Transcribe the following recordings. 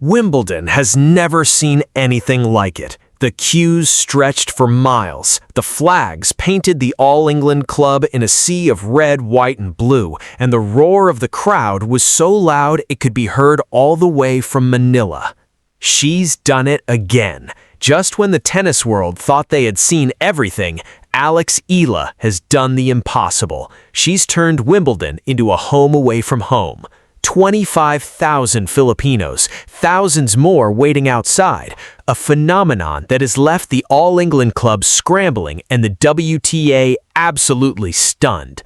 Wimbledon has never seen anything like it. The queues stretched for miles. The flags painted the All-England club in a sea of red, white, and blue, and the roar of the crowd was so loud it could be heard all the way from Manila. She's done it again. Just when the tennis world thought they had seen everything, Alex Eala has done the impossible. She's turned Wimbledon into a home away from home. 25,000 Filipinos, thousands more waiting outside, a phenomenon that has left the All-England club scrambling and the WTA absolutely stunned.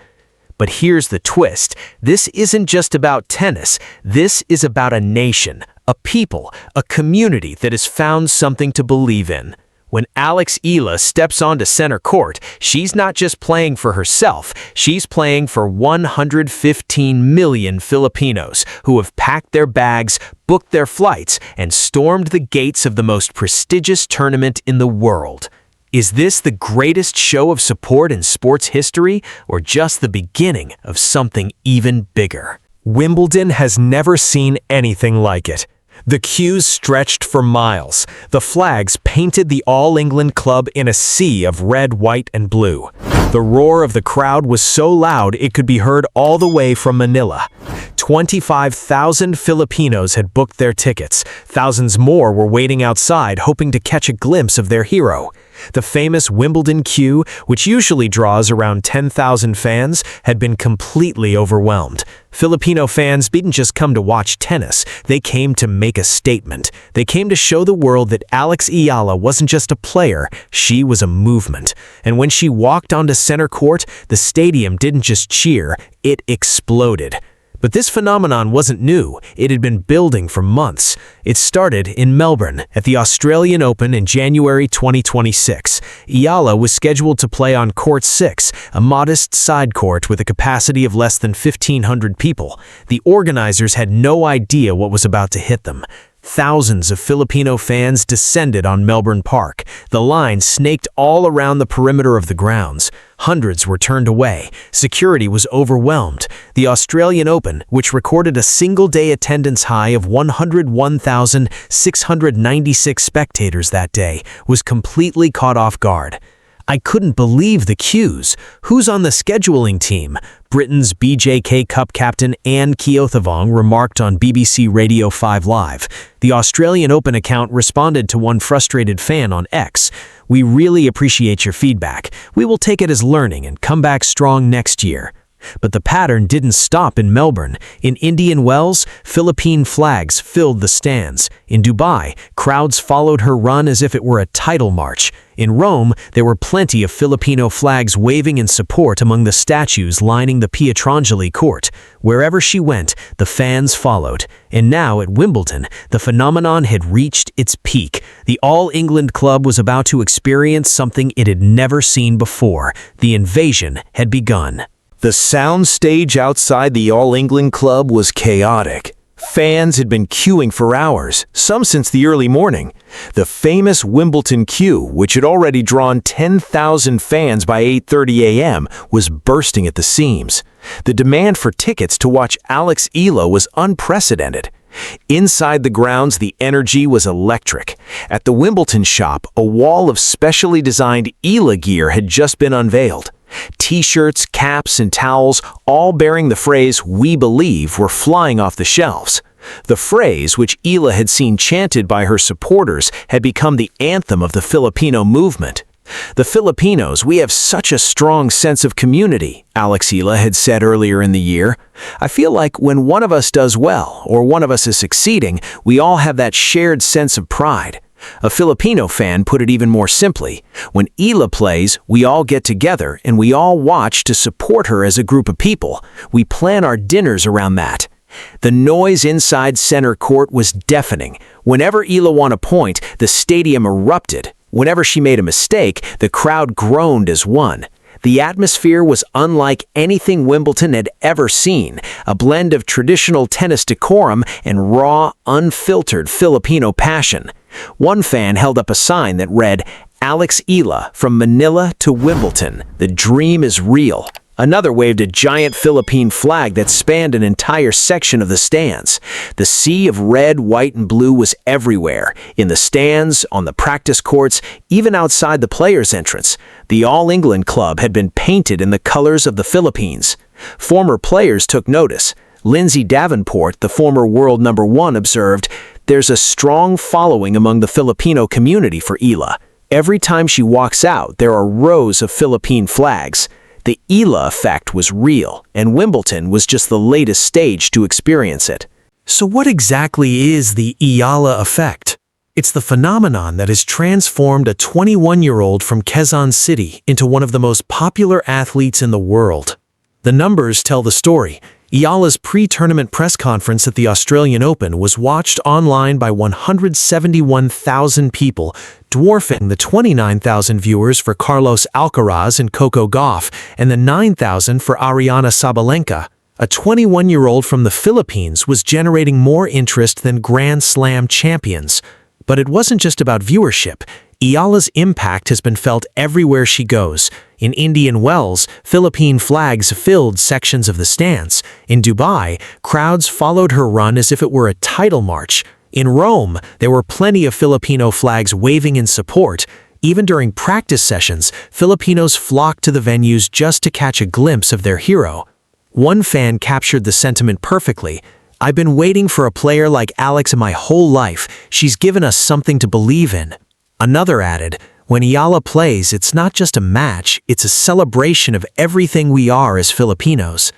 But here's the twist. This isn't just about tennis. This is about a nation, a people, a community that has found something to believe in. When Alex Eala steps onto center court, she's not just playing for herself, she's playing for 115 million Filipinos who have packed their bags, booked their flights, and stormed the gates of the most prestigious tournament in the world. Is this the greatest show of support in sports history, or just the beginning of something even bigger? Wimbledon has never seen anything like it. The queues stretched for miles. The flags painted the All-England club in a sea of red, white, and blue. The roar of the crowd was so loud it could be heard all the way from Manila. 25,000 Filipinos had booked their tickets. Thousands more were waiting outside, hoping to catch a glimpse of their hero. The famous Wimbledon queue, which usually draws around 10,000 fans, had been completely overwhelmed. Filipino fans didn't just come to watch tennis, they came to make a statement. They came to show the world that Alex Eala wasn't just a player, she was a movement. And when she walked onto center court, the stadium didn't just cheer, it exploded. But this phenomenon wasn't new. It had been building for months. It started in Melbourne at the Australian Open in January 2026. Eala was scheduled to play on Court 6, a modest side court with a capacity of less than 1,500 people. The organizers had no idea what was about to hit them. Thousands of Filipino fans descended on Melbourne Park. The line snaked all around the perimeter of the grounds. Hundreds were turned away. Security was overwhelmed. The Australian Open, which recorded a single-day attendance high of 101,696 spectators that day, was completely caught off guard. I couldn't believe the queues. Who's on the scheduling team? Britain's BJK Cup captain Anne Keothavong remarked on BBC Radio 5 Live. The Australian Open account responded to one frustrated fan on X. "We really appreciate your feedback. We will take it as learning and come back strong next year." But the pattern didn't stop in Melbourne. In Indian Wells, Philippine flags filled the stands. In Dubai, crowds followed her run as if it were a title march. In Rome, there were plenty of Filipino flags waving in support among the statues lining the Pietrangeli court. Wherever she went, the fans followed. And now at Wimbledon, the phenomenon had reached its peak. The All-England club was about to experience something it had never seen before. The invasion had begun. The sound stage outside the All-England club was chaotic. Fans had been queuing for hours, some since the early morning. The famous Wimbledon queue, which had already drawn 10,000 fans by 8:30 a.m., was bursting at the seams. The demand for tickets to watch Alex Eala was unprecedented. Inside the grounds, the energy was electric. At the Wimbledon shop, a wall of specially designed Eala gear had just been unveiled. T-shirts, caps, and towels, all bearing the phrase "We Believe," were flying off the shelves. The phrase, which Eala had seen chanted by her supporters, had become the anthem of the Filipino movement. "The Filipinos, we have such a strong sense of community," Alex Eala had said earlier in the year. "I feel like when one of us does well, or one of us is succeeding, we all have that shared sense of pride." A Filipino fan put it even more simply. "When Eala plays, we all get together and we all watch to support her as a group of people. We plan our dinners around that." The noise inside center court was deafening. Whenever Eala won a point, the stadium erupted. Whenever she made a mistake, the crowd groaned as one. The atmosphere was unlike anything Wimbledon had ever seen, a blend of traditional tennis decorum and raw, unfiltered Filipino passion. One fan held up a sign that read, "Alex Eala, from Manila to Wimbledon. The dream is real." Another waved a giant Philippine flag that spanned an entire section of the stands. The sea of red, white, and blue was everywhere, in the stands, on the practice courts, even outside the players' entrance. The All England Club had been painted in the colors of the Philippines. Former players took notice. Lindsay Davenport, the former world #1, observed, "There's a strong following among the Filipino community for Eala. Every time she walks out, there are rows of Philippine flags." The Eala effect was real, and Wimbledon was just the latest stage to experience it. So what exactly is the Eala effect? It's the phenomenon that has transformed a 21-year-old from Quezon City into one of the most popular athletes in the world. The numbers tell the story. Eala's pre-tournament press conference at the Australian Open was watched online by 171,000 people, dwarfing the 29,000 viewers for Carlos Alcaraz and Coco Gauff and the 9,000 for Ariana Sabalenka. A 21-year-old from the Philippines was generating more interest than Grand Slam champions. But it wasn't just about viewership. Eala's impact has been felt everywhere she goes. In Indian Wells, Philippine flags filled sections of the stands. In Dubai, crowds followed her run as if it were a title march. In Rome, there were plenty of Filipino flags waving in support. Even during practice sessions, Filipinos flocked to the venues just to catch a glimpse of their hero. One fan captured the sentiment perfectly. "I've been waiting for a player like Alex my whole life. She's given us something to believe in." Another added, "When Eala plays, it's not just a match, it's a celebration of everything we are as Filipinos."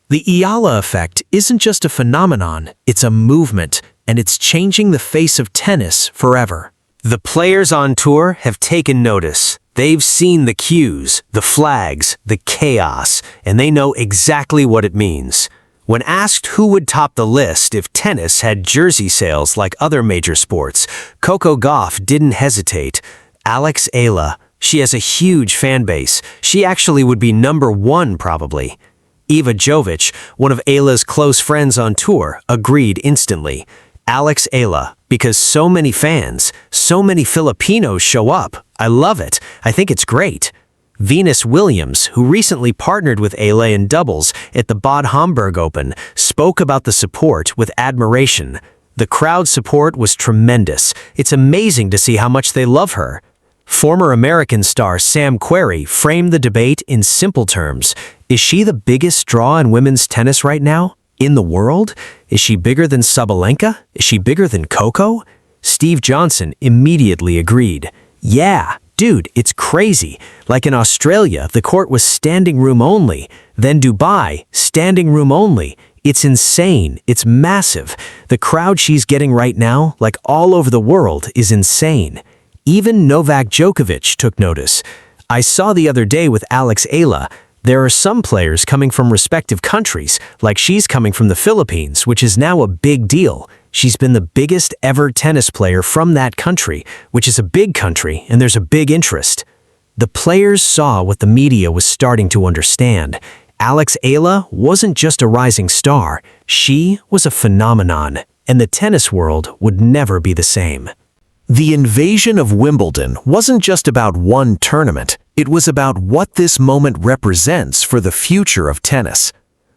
The Eala effect isn't just a phenomenon, it's a movement, and it's changing the face of tennis forever. The players on tour have taken notice. They've seen the cues, the flags, the chaos, and they know exactly what it means. When asked who would top the list if tennis had jersey sales like other major sports, Coco Gauff didn't hesitate. Alex Eala, she has a huge fan base. She actually would be #1 probably. Eva Jovic, one of Eala's close friends on tour, agreed instantly. Alex Eala, because so many fans, so many Filipinos show up. I love it. I think it's great. Venus Williams, who recently partnered with Eala in doubles at the Bad Homburg Open, spoke about the support with admiration. The crowd support was tremendous. It's amazing to see how much they love her. Former American star Sam Querrey framed the debate in simple terms. Is she the biggest draw in women's tennis right now? In the world? Is she bigger than Sabalenka? Is she bigger than Coco? Steve Johnson immediately agreed. Yeah. Dude, it's crazy. Like in Australia, the court was standing room only. Then Dubai, standing room only. It's insane. It's massive. The crowd she's getting right now, like all over the world, is insane. Even Novak Djokovic took notice. I saw the other day with Alex Eala, there are some players coming from respective countries, like she's coming from the Philippines, which is now a big deal. She's been the biggest ever tennis player from that country, which is a big country, and there's a big interest. The players saw what the media was starting to understand. Alex Eala wasn't just a rising star, she was a phenomenon, and the tennis world would never be the same. The invasion of Wimbledon wasn't just about one tournament, it was about what this moment represents for the future of tennis.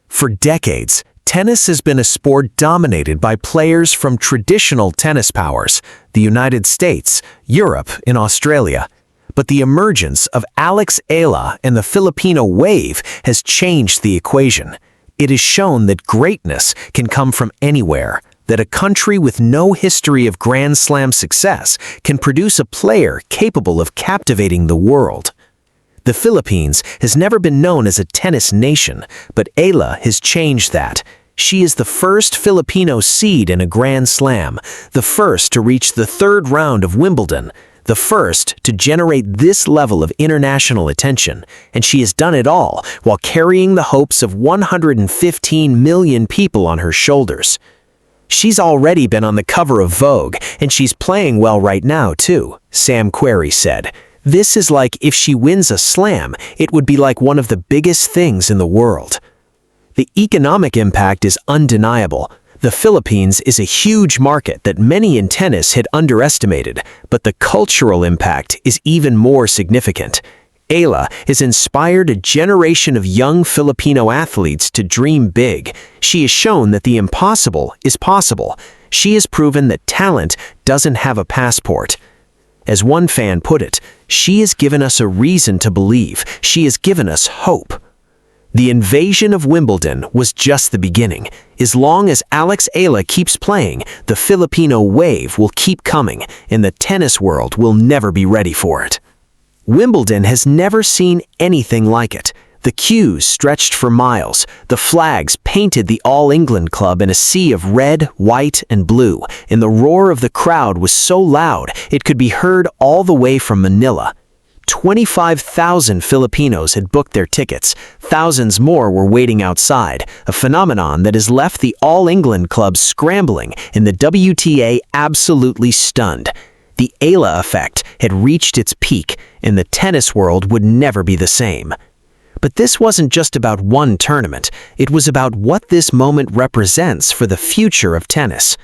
For decades, tennis has been a sport dominated by players from traditional tennis powers, the United States, Europe, and Australia. But the emergence of Alex Eala and the Filipino wave has changed the equation. It has shown that greatness can come from anywhere, that a country with no history of Grand Slam success can produce a player capable of captivating the world. The Philippines has never been known as a tennis nation, but Eala has changed that. She is the first Filipino seed in a Grand Slam, the first to reach the third round of Wimbledon, the first to generate this level of international attention, and she has done it all while carrying the hopes of 115 million people on her shoulders. She's already been on the cover of Vogue, and she's playing well right now too, Sam Querrey said. This is like if she wins a slam, it would be like one of the biggest things in the world. The economic impact is undeniable. The Philippines is a huge market that many in tennis had underestimated, but the cultural impact is even more significant. Eala has inspired a generation of young Filipino athletes to dream big. She has shown that the impossible is possible. She has proven that talent doesn't have a passport. As one fan put it, she has given us a reason to believe. She has given us hope. The invasion of Wimbledon was just the beginning. As long as Alex Eala keeps playing, the Filipino wave will keep coming, and the tennis world will never be ready for it. Wimbledon has never seen anything like it. The queues stretched for miles. The flags painted the All England Club in a sea of red, white, and blue, and the roar of the crowd was so loud it could be heard all the way from Manila. 25,000 Filipinos had booked their tickets. Thousands more were waiting outside, a phenomenon that has left the All England Club scrambling and the WTA absolutely stunned. The Eala effect had reached its peak, and the tennis world would never be the same. But this wasn't just about one tournament. It was about what this moment represents for the future of tennis.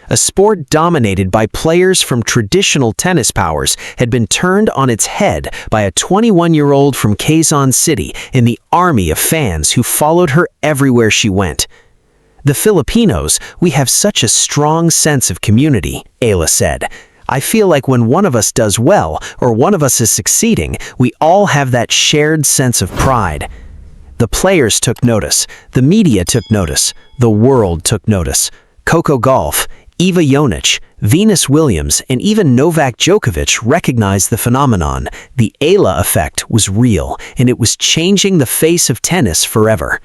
A sport dominated by players from traditional tennis powers had been turned on its head by a 21-year-old from Quezon City and the army of fans who followed her everywhere she went. "The Filipinos, we have such a strong sense of community," Eala said. "I feel like when one of us does well or one of us is succeeding, we all have that shared sense of pride." The players took notice. The media took notice. The world took notice. Coco Gauff, Eva Jonic, Venus Williams, and even Novak Djokovic recognized the phenomenon. The Eala effect was real, and it was changing the face of tennis forever.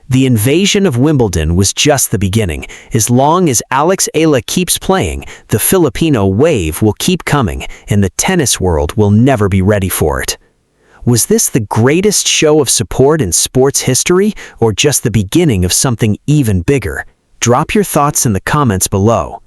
The invasion of Wimbledon was just the beginning. As long as Alex Eala keeps playing, the Filipino wave will keep coming, and the tennis world will never be ready for it. Was this the greatest show of support in sports history, or just the beginning of something even bigger? Drop your thoughts in the comments below.